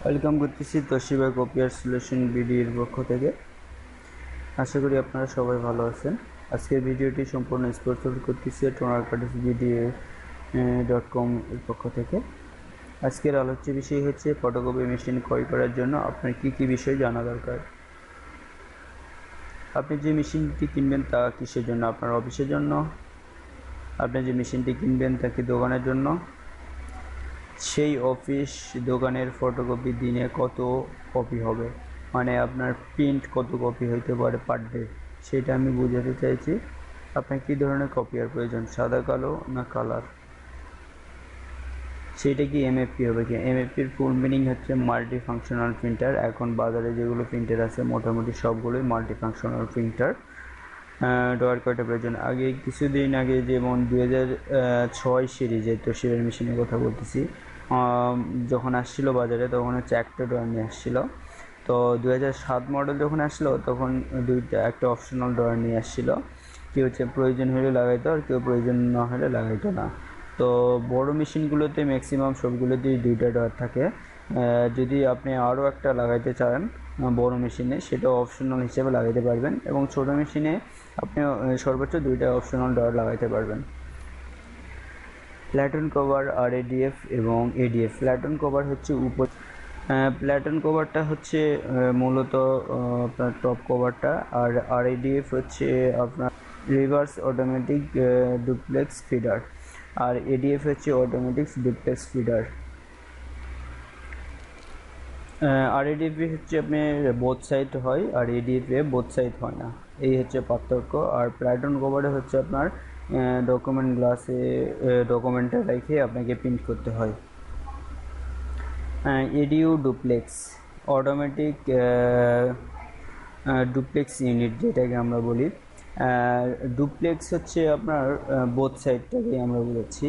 Welcome করতেছি Toshiba copier solution বিডির পক্ষ থেকে। আশা করি আপনারা সবাই ভালো আছেন। আজকের ভিডিওটি সম্পূর্ণ স্পন্সর করতেছি tonarkatisbd.com এর পক্ষ থেকে। আজকের আলোচ্য বিষয় হচ্ছে ফটোকপি মেশিন ক্রয় করার জন্য আপনার কি কি বিষয় জানা দরকার। আপনি যে মেশিনটি কিনবেন তা কিসের জন্য? আপনার অফিসের জন্য? আপনি যে মেশিনটি কিনবেন তা কি দোকানের জন্য? সেই অফিস দোকানের ফটোকপি দিনে কত কপি হবে, মানে আপনার প্রিন্ট কত কপি হইতে পারে পার ডে, সেটা আমি বোঝাতে চাইছি। আপনার কী ধরনের কপিয়ার প্রয়োজন, সাদা কালো না কালার? সেটা কি এমএফপি হবে কি? এমএফপির ফুল মিনিং হচ্ছে মাল্টি ফাংশনাল প্রিন্টার। এখন বাজারে যেগুলো প্রিন্টার আছে মোটামুটি সবগুলোই মাল্টি ফাংশনাল প্রিন্টার। ডয়ার কয়টা প্রয়োজন? আগে কিছুদিন আগে যেমন 2006 সিরিজে তোশিবার মেশিনের কথা বলতেছি, যখন আসছিল বাজারে তখন হচ্ছে একটা ডয়ার নিয়ে আসছিল। তো 2007 মডেল যখন আসলো তখন একটা অপশনাল ডয়ার নিয়ে আসছিল। কি হচ্ছে, প্রয়োজন হলে লাগাইতো আর কেউ প্রয়োজন না হলে লাগাইতো না। তো বড় মেশিনগুলোতে ম্যাক্সিমাম সবগুলোতেই দুইটা ডয়ার থাকে। যদি আপনি আরও একটা লাগাইতে চান বড় মেশিনে, সেটা অপশনাল হিসেবে লাগাইতে পারবেন, এবং ছোটো মেশিনে আপনি সর্বোচ্চ দুইটা অপশনাল ডয়ার লাগাইতে পারবেন। প্ল্যাটন কভার, আরএডিএফ এবং এডিএফ। প্ল্যাটন কভার হচ্ছে প্ল্যাটন কভারটা হচ্ছে মূলত আপনার টপ কভারটা, আর আরএডিএফ হচ্ছে আপনার রিভার্স অটোমেটিক ডুপ্লেক্স ফিডার, আর এডিএফ হচ্ছে অটোমেটিক ডুপ্লেক্স ফিডার। আরএডিএফ হচ্ছে আপনার বোথ সাইড হয়, আর এডিএফ বোথ সাইড হয় না, এই হচ্ছে পার্থক্য। আর প্ল্যাটন কভারে হচ্ছে আপনার ডকুমেন্ট গ্লাসে ডকুমেন্টটা রেখে আপনাকে প্রিন্ট করতে হয়। এডিইউ ডুপ্লেক্স, অটোমেটিক ডুপ্লেক্স ইউনিট যেটাকে আমরা বলি। ডুপ্লেক্স হচ্ছে আপনার বোথ সাইডটাকেই আমরা বলেছি,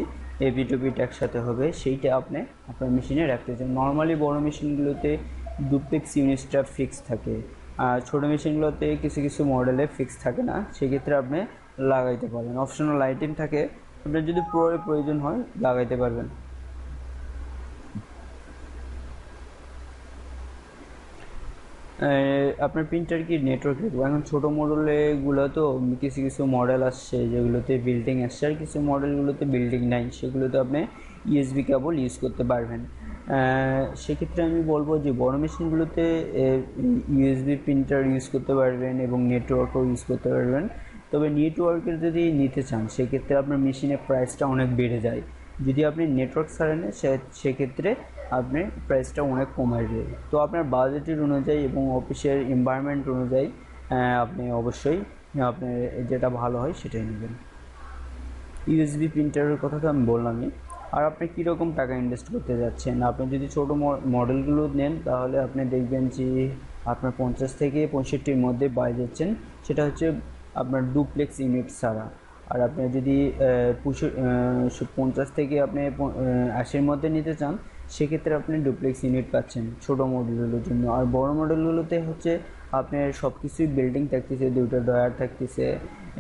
এপি টু পিট একসাথে হবে, সেইটা আপনি আপনার মেশিনে রাখতে চান। নর্মালি বড় মেশিনগুলোতে ডুপ্লেক্স ইউনিটটা ফিক্স থাকে, আর ছোটো মেশিনগুলোতে কিছু কিছু মডেলে ফিক্স থাকে না, সেক্ষেত্রে আপনি লাগাইতে পারবেন। অপশনাল আইটেম থাকে, আপনার যদি প্রয়োজন হয় লাগাইতে পারবেন। আপনার প্রিন্টার কি নেটওয়ার্ক লিখবো? এখন ছোটো মডেলগুলো তো কিছু কিছু মডেল আসছে যেগুলোতে বিল্ডিং আসছে, আর কিছু মডেলগুলোতে বিল্ডিং নাই, সেগুলোতে আপনি ইউএসবি কেবল ইউজ করতে পারবেন। সেক্ষেত্রে আমি বলবো যে বড় মেশিনগুলোতে ইউএসবি প্রিন্টার ইউজ করতে পারবেন এবং নেটওয়ার্কও ইউজ করতে পারবেন। তবে নেটওয়ার্কের যদি নিতে চান সেক্ষেত্রে আপনার মেশিনের প্রাইসটা অনেক বেড়ে যায়। যদি আপনি নেটওয়ার্ক ছাড়েন সেক্ষেত্রে আপনি প্রাইসটা অনেক কমে যায়। তো আপনার বাজেটের অনুযায়ী এবং অফিসের এনভায়রনমেন্ট অনুযায়ী আপনি অবশ্যই আপনার যেটা ভালো হয় সেটাই নেবেন। ইউএসবি প্রিন্টারের কথা তো আমি বললামই। আর আপনি কীরকম টাকা ইনভেস্ট করতে যাচ্ছেন? আপনি যদি ছোটো মডেলগুলো নেন তাহলে আপনি দেখবেন যে আপনার 50 থেকে 65-র মধ্যে পাই যাচ্ছেন, সেটা হচ্ছে আপনার ডুপ্লেক্স ইউনিট ছাড়া। আর আপনি যদি 50 থেকে আপনি 80-র মধ্যে নিতে চান সেক্ষেত্রে আপনি ডুপ্লেক্স ইউনিট পাচ্ছেন ছোটো মডেলগুলোর জন্য। আর বড় মডেলগুলোতে হচ্ছে আপনার সব কিছুই বিল্ডিং থাকতেছে, দুটো ডয়ার থাকতেছে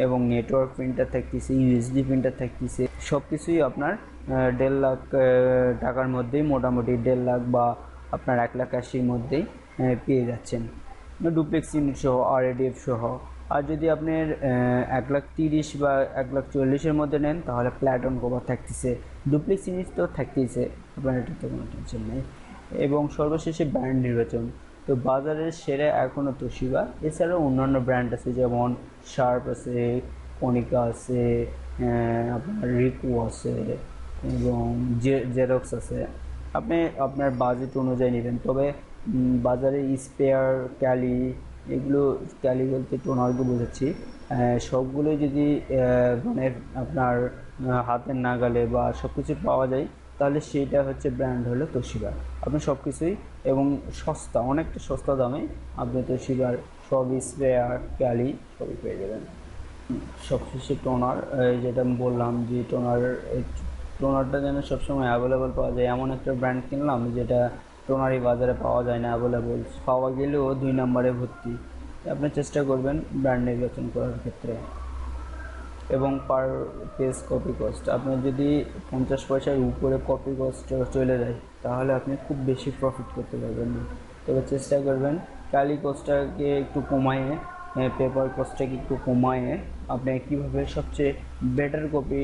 এবং নেটওয়ার্ক প্রিন্টার থাকতেছে, ইউএসডি প্রিন্টার থাকতেছে, সব কিছুই আপনার 1.5 লাখ টাকার মধ্যেই, মোটামুটি 1.5 লাখ বা আপনার 1,80,000 মধ্যেই পেয়ে যাচ্ছেন ডুপ্লেক্স ইউনিট সহ, আরএডিএফ সহ। আর যদি আপনার 1,30,000 বা 1,40,000-এর মধ্যে নেন তাহলে প্ল্যাটন কভার থাকতেছে, ডুপ্লেক্স ইউনিট তো থাকতেইছে, আপনার এটাতে কোনো টেনশন নেই। এবং সর্বশেষে ব্র্যান্ড নির্বাচন। তো বাজারের সেরা এখনও তোশিবা, এছাড়াও অন্যান্য ব্র্যান্ড আছে যেমন শার্প আছে, কনিকা আছে, আপনার রিকো আছে এবং জেরক্স আছে। আপনি আপনার বাজেট অনুযায়ী নেবেন। তবে বাজারে স্পেয়ার, ক্যালি, এগুলো, ক্যালি বলতে টোনারকে বোঝাচ্ছি, সবগুলোই যদি মানে আপনার হাতের নাগালে বা সব কিছু পাওয়া যায় তাহলে সেইটা হচ্ছে ব্র্যান্ড হলো তোশিবা। আপনি সব কিছুই এবং সস্তা, অনেকটা সস্তা দামে আপনি তোশিবার সব স্পেয়ার, ক্যালি সবই পেয়ে যাবেন। সবশেষে টোনার, যেটা আমি বললাম যে টোনারটা যেন সবসময় অ্যাভেলেবল পাওয়া যায়, এমন একটা ব্র্যান্ড কিনলাম যেটা টোনারই বাজারে পাওয়া যায় না, অ্যাভেলেবল পাওয়া গেলেও 2 নম্বরে ভর্তি। আপনি চেষ্টা করবেন ব্র্যান্ড নির্বাচন করার ক্ষেত্রে। এবং পার পেজ কপি কস্ট আপনার যদি 50 পয়সার উপরে কপি কস্ট চলে যায় তাহলে আপনি খুব বেশি প্রফিট করতে পারবেন না। তবে চেষ্টা করবেন কালি কস্টটাকে একটু কমায়ে, পেপার কস্টটাকে একটু কমায়ে আপনি কীভাবে সবচেয়ে বেটার কপি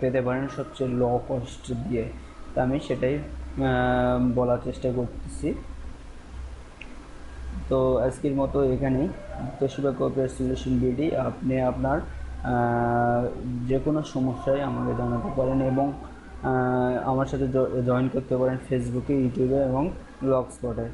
পেতে পারেন সবচেয়ে লো কস্ট দিয়ে, তা আমি সেটাই বলার চেষ্টা করতেছি। তো আজকের মতো এখানেই তোশিবা কপিয়ার সলিউশন বিডি। আপনি আপনার যে কোনো সমস্যায় আমাকে জানাতে পারেন এবং আমার সাথে জয়েন করতে পারেন ফেসবুকে, ইউটিউবে এবং ব্লগ স্পটে।